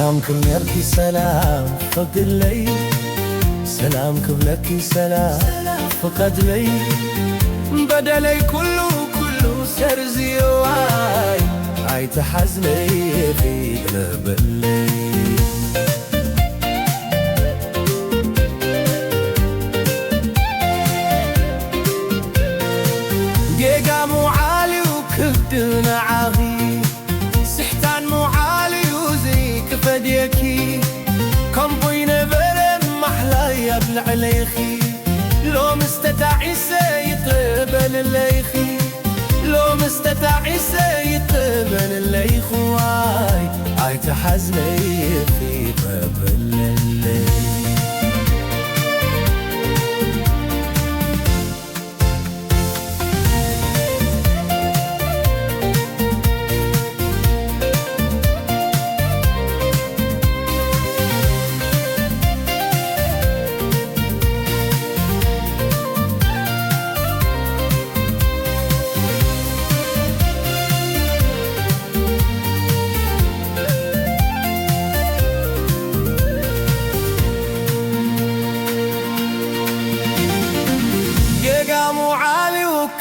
سلام كبلكي سلام فقد لي سلام كبلكي سلام فقد لي بدلي كله سرزي واي هاي تحزني في قلب الليل جيجا مو عالي وكبدنا عاغي سحتان مو عالي وزيك فديكي كم بوينا برم محلايا بالعليخي لو مستدعي سيطبل الليخي لو مستدعي سيطبل الليخ واي هاي تحزني في قبل الليل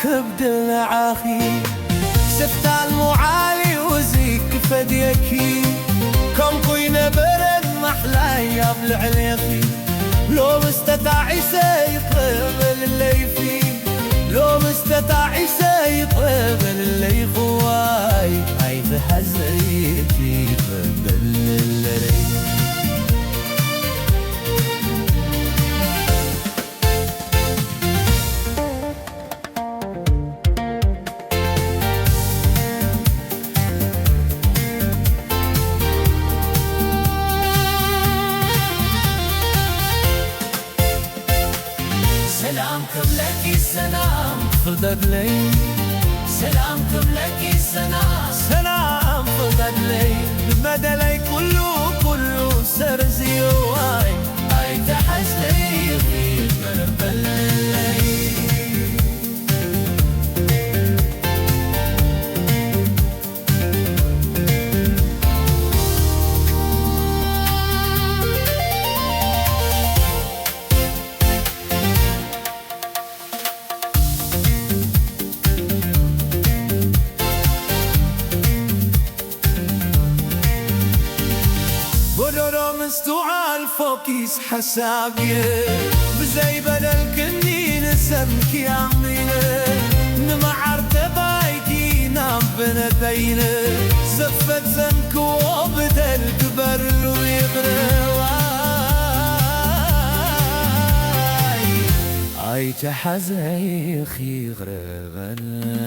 كبد العاخي سفتان مو عالي وزيك فديكي كم كوينة برد محلاي بالعليخي لو مستطاعي سيطبل الليفي لو مستطاعي سيطبل الليخ واي هاي تحزني قبل الليل سلام كبلكي سلام فقد لي سلام كبلكي سلام فقد لي بدلي كله سرزي واي هاي تحزني في قلب الليل مستوعى الفوكيس حسابي بزي بدل كني نسمكي عمينة نمعر تبايكي نام بنتين زفت زنك وبدل كبر له يغرى اي تحزي خي غرغن